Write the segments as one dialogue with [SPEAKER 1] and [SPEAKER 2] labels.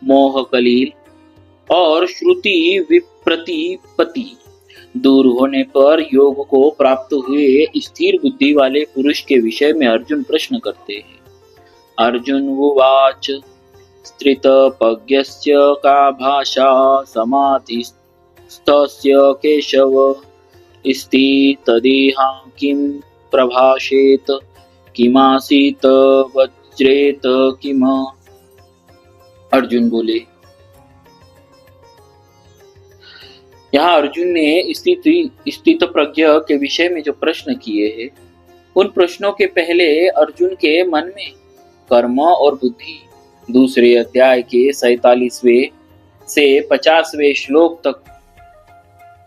[SPEAKER 1] मोह कलील और श्रुति विप्रतिपत्ति दूर होने पर योग को प्राप्त हुए स्थिर बुद्धि वाले पुरुष के विषय में अर्जुन प्रश्न करते हैं। अर्जुन उवाच स्त्रितपज्ञस्य का भाषा समाधिस्थस्य केशव स्थितदेहा किं प्रभाषेत किमासीत वज्रेत किम। अर्जुन बोले, यहाँ अर्जुन ने स्थित प्रज्ञ के विषय में जो प्रश्न किए हैं, उन प्रश्नों के पहले अर्जुन के मन में कर्म और बुद्धि दूसरे अध्याय के 47वें से 50वें श्लोक तक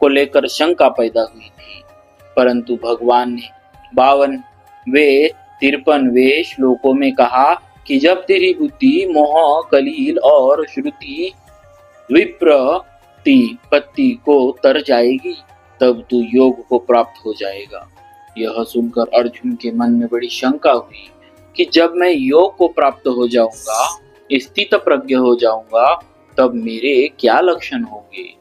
[SPEAKER 1] को लेकर शंका पैदा हुई थी, परंतु भगवान ने 52वें 53वें श्लोकों में कहा कि जब तेरी बुद्धि मोह कलील और श्रुति विप्रतिपत्ति को तर जाएगी तब तू योग को प्राप्त हो जाएगा। यह सुनकर अर्जुन के मन में बड़ी शंका हुई कि जब मैं योग को प्राप्त हो जाऊंगा, स्थित प्रज्ञ हो जाऊंगा, तब मेरे क्या लक्षण होंगे।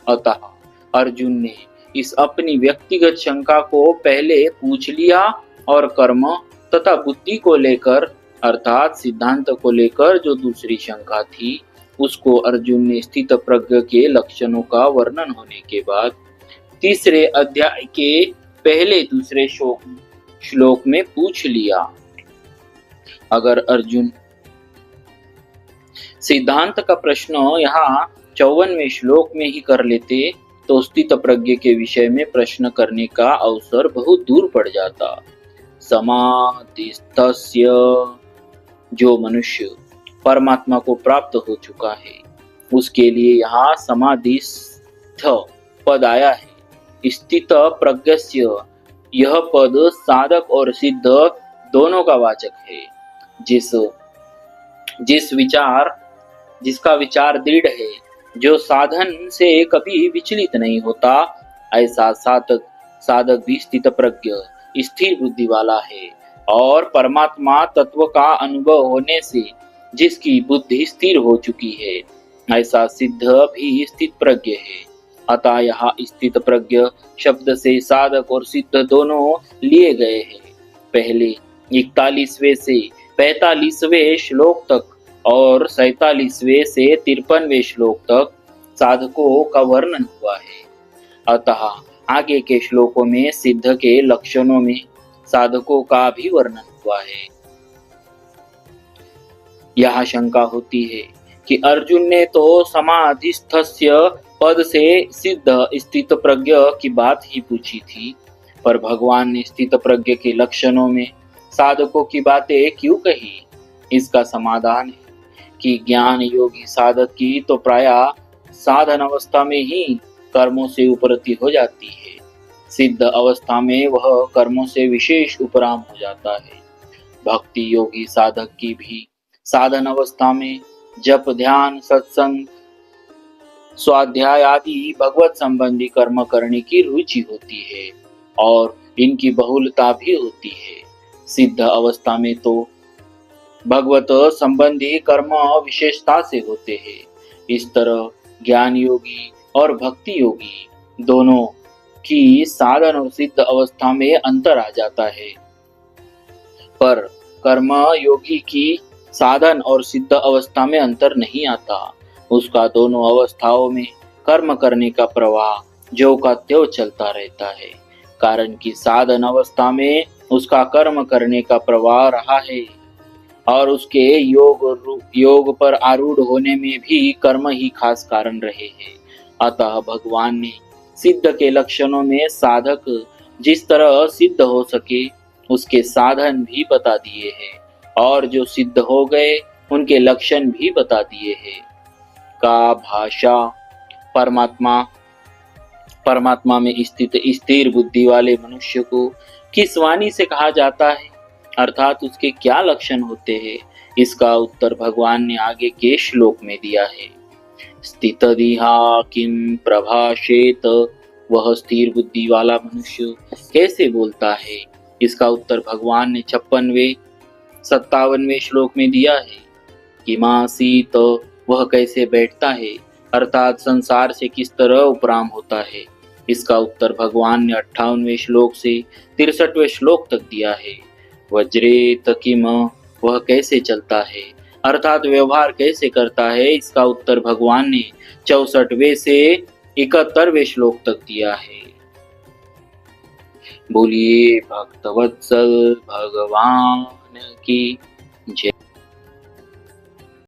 [SPEAKER 1] अतः अर्जुन ने इस अपनी व्यक्तिगत शंका को पहले पूछ लिया और कर्म तथा बुद्धि को लेकर अर्थात सिद्धांत को लेकर जो दूसरी शंका थी उसको अर्जुन ने स्थित प्रज्ञ के लक्षणों का वर्णन होने के बाद तीसरे अध्याय के पहले दूसरे श्लोक में पूछ लिया। अगर अर्जुन सिद्धांत का प्रश्न यहाँ 54वें श्लोक में ही कर लेते तो स्थित प्रज्ञ के विषय में प्रश्न करने का अवसर बहुत दूर पड़ जाता। समाधिस्थस्य, जो मनुष्य परमात्मा को प्राप्त हो चुका है उसके लिए यहाँ समाधिस्थ पद आया है। स्थित प्रज्ञस्य यह पद साधक और सिद्ध दोनों का वाचक है। जिसका विचार दृढ़ है, जो साधन से कभी विचलित नहीं होता, ऐसा साधक भी स्थित प्रज्ञ स्थिर बुद्धि वाला है और परमात्मा तत्व का अनुभव होने से जिसकी बुद्धि स्थिर हो चुकी है, ऐसा सिद्ध भी स्थित प्रज्ञ है। अतः यहाँ स्थित प्रज्ञ शब्द से साधक और सिद्ध दोनों लिए गए हैं। पहले 41वें से 45वें श्लोक तक और 47वें से 53वें श्लोक तक साधकों का वर्णन हुआ है। अतः आगे के श्लोकों में सिद्ध के लक्षणों में साधकों का भी वर्णन हुआ है। यह शंका होती है कि अर्जुन ने तो समाधिस्थस्य पद से सिद्ध स्थित प्रज्ञ की बात ही पूछी थी, पर भगवान ने स्थित प्रज्ञ के लक्षणों में साधकों की बातें क्यों कही। इसका समाधान है कि ज्ञान योगी साधक की तो प्राय साधन अवस्था में ही कर्मों से उपरति हो जाती है। सिद्ध अवस्था में वह कर्मों से विशेष उपराम हो जाता है। भक्ति योगी साधक की भी साधन अवस्था में जप ध्यान सत्संग स्वाध्याय आदि भगवत संबंधी कर्म करने की रुचि होती है और इनकी बहुलता भी होती है। सिद्ध अवस्था में तो भगवत संबंधी कर्म विशेषता से होते हैं। इस तरह ज्ञान योगी और भक्ति योगी दोनों की साधन और सिद्ध अवस्था में अंतर आ जाता है, पर कर्म योगी की साधन और सिद्ध अवस्था में अंतर नहीं आता। उसका दोनों अवस्थाओं में कर्म करने का प्रवाह जो का त्यों चलता रहता है, कारण कि साधन अवस्था में उसका कर्म करने का प्रवाह रहा है और उसके योग पर आरूढ़ होने में भी कर्म ही खास कारण रहे हैं। अतः भगवान ने सिद्ध के लक्षणों में साधक जिस तरह सिद्ध हो सके उसके साधन भी बता दिए हैं और जो सिद्ध हो गए उनके लक्षण भी बता दिए हैं। का भाषा परमात्मा में स्थित स्थिर बुद्धि वाले मनुष्य को किस वाणी से कहा जाता है, अर्थात उसके क्या लक्षण होते हैं, इसका उत्तर भगवान ने आगे के श्लोक में दिया है। स्थितदिहा किम प्रभाषेत, वह स्थिर बुद्धि वाला मनुष्य कैसे बोलता है, इसका उत्तर भगवान ने 56वें 57वें श्लोक में दिया है। किमासीत वह कैसे बैठता है, अर्थात संसार से किस तरह उपराम होता है। इसका उत्तर भगवान ने 58वें श्लोक से 63वें श्लोक तक दिया है। वज्रेत किम, वह कैसे चलता है, अर्थात व्यवहार कैसे करता है, इसका उत्तर भगवान ने 64वें से 71वें श्लोक तक दिया है। बोलिए भक्तवत्सल भगवान की।